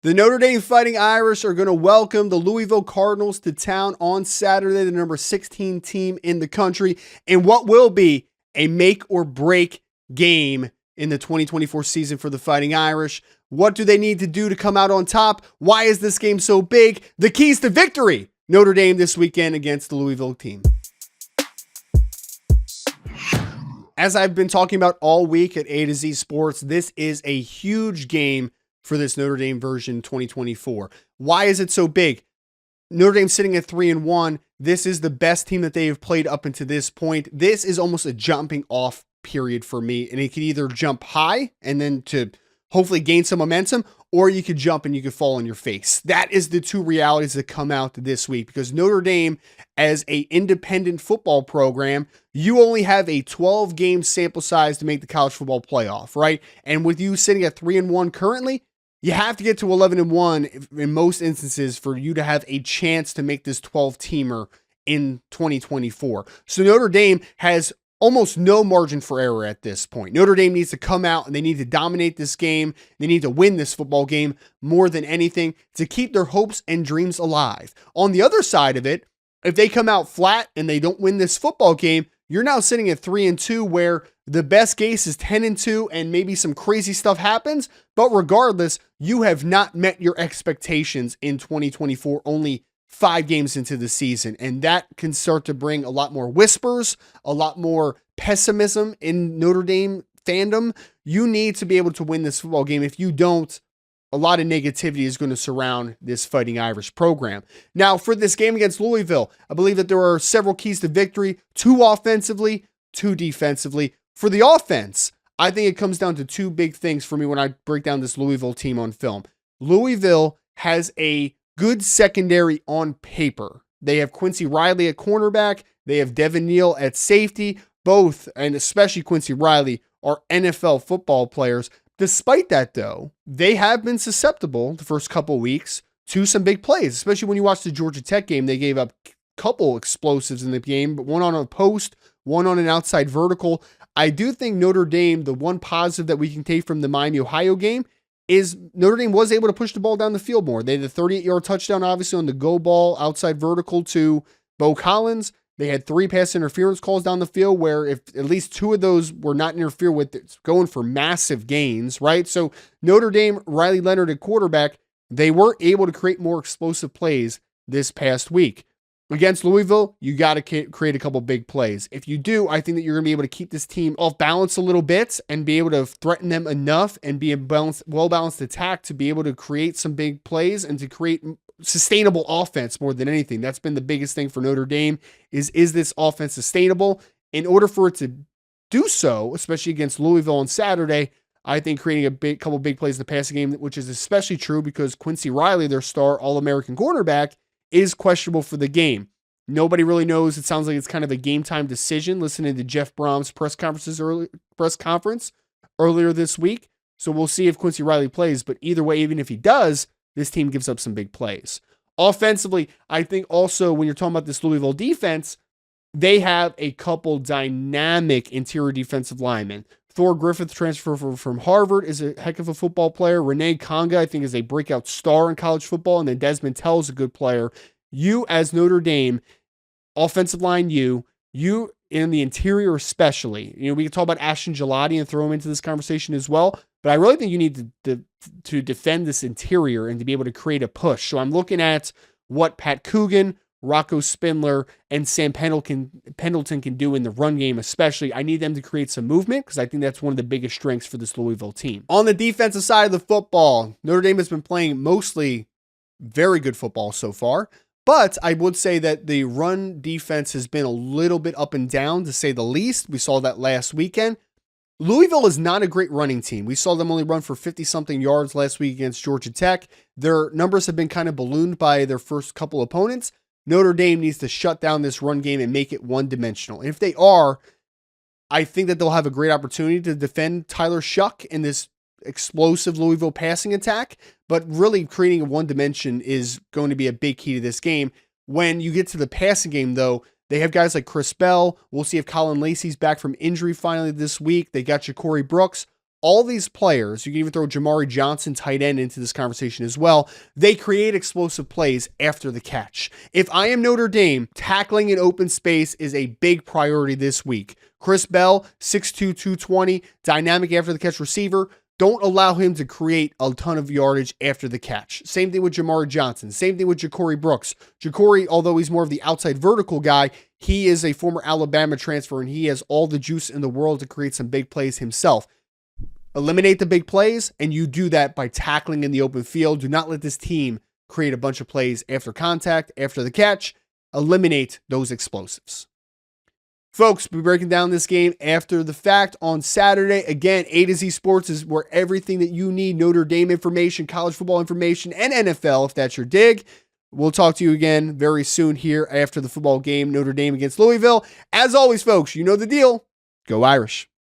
The Notre Dame Fighting Irish are going to welcome the Louisville Cardinals to town on Saturday, the number 16 team in the country, in what will be a make or break game in the 2024 season for the Fighting Irish. What do they need to do to come out on top? Why is this game so big? The keys to victory, Notre Dame this weekend against the Louisville team. As I've been talking about all week at A to Z Sports, this is a huge game for this Notre Dame version 2024. Why is it so big? Notre Dame sitting at 3-1. This is the best team that they have played up until this point. This is almost a jumping off period for me. And it could either jump high and then to hopefully gain some momentum, or you could jump and you could fall on your face. That is the two realities that come out this week, because Notre Dame, as an independent football program, you only have a 12-game sample size to make the college football playoff, right? And with you sitting at 3-1 currently, you have to get to 11-1 in most instances for you to have a chance to make this 12-teamer in 2024. So Notre Dame has almost no margin for error at this point. Notre Dame needs to come out and they need to dominate this game. They need to win this football game more than anything to keep their hopes and dreams alive. On the other side of it, if they come out flat and they don't win this football game, you're now sitting at 3-2, where the best case is 10-2 and maybe some crazy stuff happens. But regardless, you have not met your expectations in 2024, only 5 games into the season. And that can start to bring a lot more whispers, a lot more pessimism in Notre Dame fandom. You need to be able to win this football game. If you don't, a lot of negativity is going to surround this Fighting Irish program. Now, for this game against Louisville, I believe that there are several keys to victory: 2 offensively, 2 defensively. For the offense, I think it comes down to 2 big things for me when I break down this Louisville team on film. Louisville has a good secondary on paper. They have Quincy Riley at cornerback. They have Devin Neal at safety. Both, and especially Quincy Riley, are NFL football players. Despite that, though, they have been susceptible the first couple of weeks to some big plays, especially when you watch the Georgia Tech game. They gave up a couple explosives in the game, but one on a post, one on an outside vertical. I do think Notre Dame, the one positive that we can take from the Miami, Ohio game is Notre Dame was able to push the ball down the field more. They had the 38-yard touchdown, obviously, on the go ball outside vertical to Bo Collins. They had 3 pass interference calls down the field where if at least 2 of those were not interfered with, it's going for massive gains, right? So Notre Dame, Riley Leonard at quarterback, they were able to create more explosive plays this past week. Against Louisville, you got to create a couple big plays. If you do, I think that you're going to be able to keep this team off balance a little bit and be able to threaten them enough and be a well-balanced attack to be able to create some big plays and to create sustainable offense more than anything. That's been the biggest thing for Notre Dame is this offense sustainable? In order for it to do so, especially against Louisville on Saturday, I think creating a couple big plays in the passing game, which is especially true because Quincy Riley, their star All-American cornerback, is questionable for the game. Nobody really knows. It sounds like it's kind of a game time decision, listening to Jeff Brom's press conference earlier this week. So we'll see if Quincy Riley plays. But either way, even if he does, this team gives up some big plays. Offensively, I think also when you're talking about this Louisville defense, they have a couple dynamic interior defensive linemen. Thor Griffith, transfer from Harvard, is a heck of a football player. Renee Conga, I think, is a breakout star in college football. And then Desmond Tell is a good player. You, as Notre Dame, offensive line, you in the interior especially. We can talk about Ashton Gelati and throw him into this conversation as well. But I really think you need to defend this interior and to be able to create a push. So I'm looking at what Pat Coogan, Rocco Spindler, and Sam Pendleton can do in the run game especially. I need them to create some movement because I think that's one of the biggest strengths for this Louisville team. On the defensive side of the football, Notre Dame has been playing mostly very good football so far. But I would say that the run defense has been a little bit up and down, to say the least. We saw that last weekend. Louisville is not a great running team. We saw them only run for 50-something yards last week against Georgia Tech. Their numbers have been kind of ballooned by their first couple opponents. Notre Dame needs to shut down this run game and make it one-dimensional. And if they are, I think that they'll have a great opportunity to defend Tyler Shuck in this explosive Louisville passing attack. But really creating a one dimension is going to be a big key to this game. When you get to the passing game, though, they have guys like Chris Bell. We'll see if Colin Lacey's back from injury finally this week. They got Ja'Cory Brooks. all these players, you can even throw Jamari Johnson, tight end, into this conversation as well. They create explosive plays after the catch. If I am Notre Dame, tackling in open space is a big priority this week. Chris Bell, 6'2", 220, dynamic after the catch receiver. Don't allow him to create a ton of yardage after the catch. Same thing with Jamari Johnson. Same thing with Ja'Cory Brooks. Ja'Cory, although he's more of the outside vertical guy, he is a former Alabama transfer, and he has all the juice in the world to create some big plays himself. Eliminate the big plays, and you do that by tackling in the open field. Do not let this team create a bunch of plays after contact, after the catch. Eliminate those explosives. Folks, we'll be breaking down this game after the fact on Saturday. Again, A to Z Sports is where everything that you need, Notre Dame information, college football information, and NFL, if that's your dig. We'll talk to you again very soon here after the football game, Notre Dame against Louisville. As always, folks, you know the deal. Go Irish.